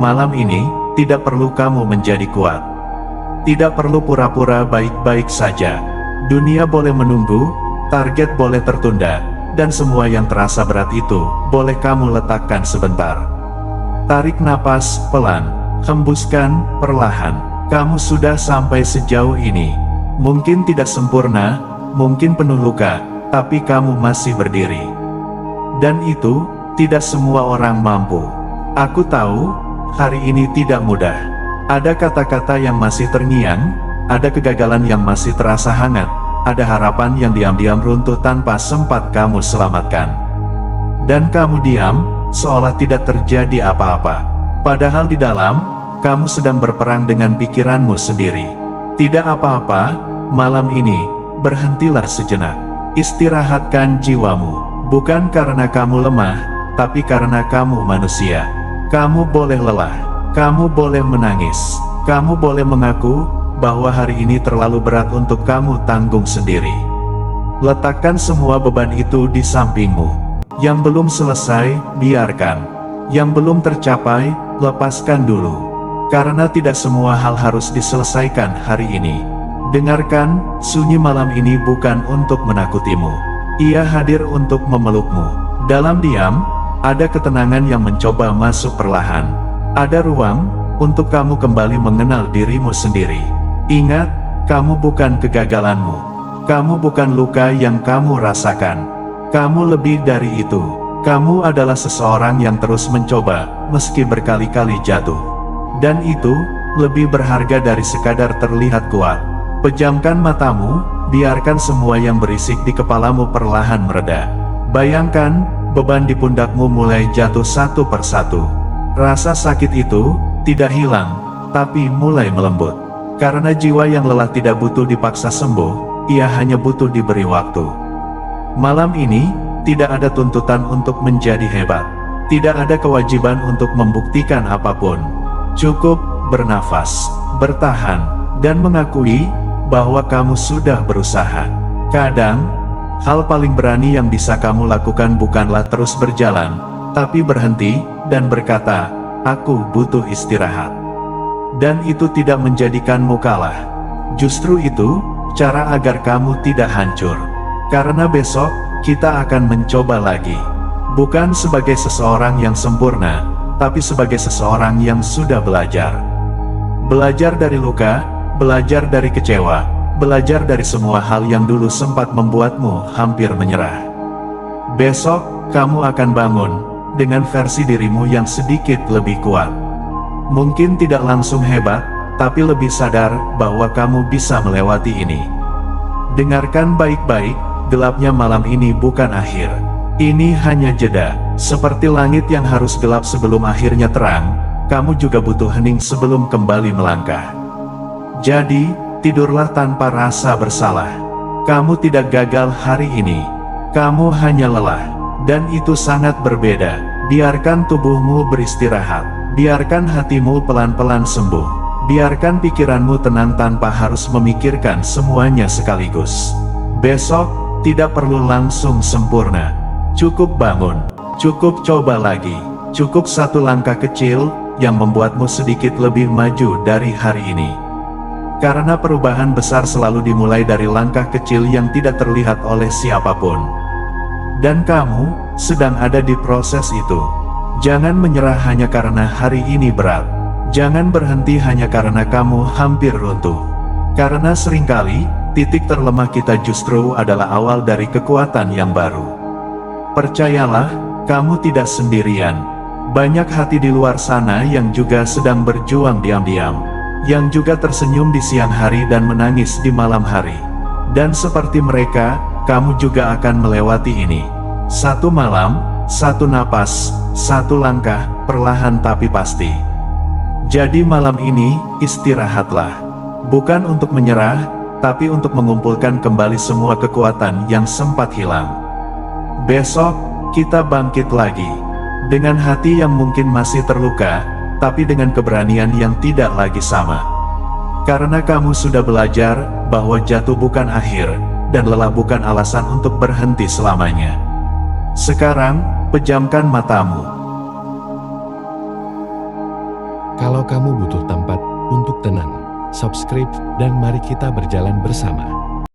malam ini, tidak perlu kamu menjadi kuat. Tidak perlu pura-pura baik-baik saja. Dunia boleh menunggu, target boleh tertunda, dan semua yang terasa berat itu, boleh kamu letakkan sebentar. Tarik napas, pelan. Hembuskan, perlahan. Kamu sudah sampai sejauh ini. Mungkin tidak sempurna, mungkin penuh luka, tapi kamu masih berdiri. Dan itu, tidak semua orang mampu. Aku tahu, hari ini tidak mudah. Ada kata-kata yang masih terngiang, ada kegagalan yang masih terasa hangat, ada harapan yang diam-diam runtuh tanpa sempat kamu selamatkan. Dan kamu diam, seolah tidak terjadi apa-apa. Padahal di dalam, kamu sedang berperang dengan pikiranmu sendiri. Tidak apa-apa, malam ini, berhentilah sejenak. Istirahatkan jiwamu, bukan karena kamu lemah, tapi karena kamu manusia. Kamu boleh lelah, kamu boleh menangis, kamu boleh mengaku bahwa hari ini terlalu berat untuk kamu tanggung sendiri. Letakkan semua beban itu di sampingmu. Yang belum selesai, biarkan. Yang belum tercapai, lepaskan dulu. Karena tidak semua hal harus diselesaikan hari ini. Dengarkan, sunyi malam ini bukan untuk menakutimu. Ia hadir untuk memelukmu. Dalam diam, ada ketenangan yang mencoba masuk perlahan. Ada ruang untuk kamu kembali mengenal dirimu sendiri. Ingat, kamu bukan kegagalanmu. Kamu bukan luka yang kamu rasakan. Kamu lebih dari itu. Kamu adalah seseorang yang terus mencoba, meski berkali-kali jatuh. Dan itu, lebih berharga dari sekadar terlihat kuat. Pejamkan matamu, biarkan semua yang berisik di kepalamu perlahan mereda. Bayangkan, beban di pundakmu mulai jatuh satu persatu. Rasa sakit itu, tidak hilang, tapi mulai melembut. Karena jiwa yang lelah tidak butuh dipaksa sembuh, ia hanya butuh diberi waktu. Malam ini, tidak ada tuntutan untuk menjadi hebat. Tidak ada kewajiban untuk membuktikan apapun. Cukup bernafas, bertahan, dan mengakui bahwa kamu sudah berusaha. Kadang, hal paling berani yang bisa kamu lakukan bukanlah terus berjalan, tapi berhenti, dan berkata, aku butuh istirahat. Dan itu tidak menjadikanmu kalah. Justru itu, cara agar kamu tidak hancur. Karena besok, kita akan mencoba lagi. Bukan sebagai seseorang yang sempurna, tapi sebagai seseorang yang sudah belajar. Belajar dari luka, belajar dari kecewa, belajar dari semua hal yang dulu sempat membuatmu hampir menyerah. Besok, kamu akan bangun dengan versi dirimu yang sedikit lebih kuat. Mungkin tidak langsung hebat, tapi lebih sadar bahwa kamu bisa melewati ini. Dengarkan baik-baik, gelapnya malam ini bukan akhir. Ini hanya jeda. Seperti langit yang harus gelap sebelum akhirnya terang, kamu juga butuh hening sebelum kembali melangkah. Jadi, tidurlah tanpa rasa bersalah. Kamu tidak gagal hari ini. Kamu hanya lelah. Dan itu sangat berbeda. Biarkan tubuhmu beristirahat. Biarkan hatimu pelan-pelan sembuh. Biarkan pikiranmu tenang tanpa harus memikirkan semuanya sekaligus. Besok, tidak perlu langsung sempurna. Cukup bangun. Cukup coba lagi. Cukup satu langkah kecil, yang membuatmu sedikit lebih maju dari hari ini. Karena perubahan besar selalu dimulai dari langkah kecil yang tidak terlihat oleh siapapun. Dan kamu, sedang ada di proses itu. Jangan menyerah hanya karena hari ini berat. Jangan berhenti hanya karena kamu hampir runtuh. Karena seringkali, titik terlemah kita justru adalah awal dari kekuatan yang baru. Percayalah, kamu tidak sendirian. Banyak hati di luar sana yang juga sedang berjuang diam-diam. Yang juga tersenyum di siang hari dan menangis di malam hari. Dan seperti mereka, kamu juga akan melewati ini. Satu malam, satu napas, satu langkah, perlahan tapi pasti. Jadi malam ini, istirahatlah. Bukan untuk menyerah, tapi untuk mengumpulkan kembali semua kekuatan yang sempat hilang. Besok, kita bangkit lagi. Dengan hati yang mungkin masih terluka, tapi dengan keberanian yang tidak lagi sama. Karena kamu sudah belajar bahwa jatuh bukan akhir, dan lelah bukan alasan untuk berhenti selamanya. Sekarang, pejamkan matamu. Kalau kamu butuh tempat untuk tenang, subscribe dan mari kita berjalan bersama.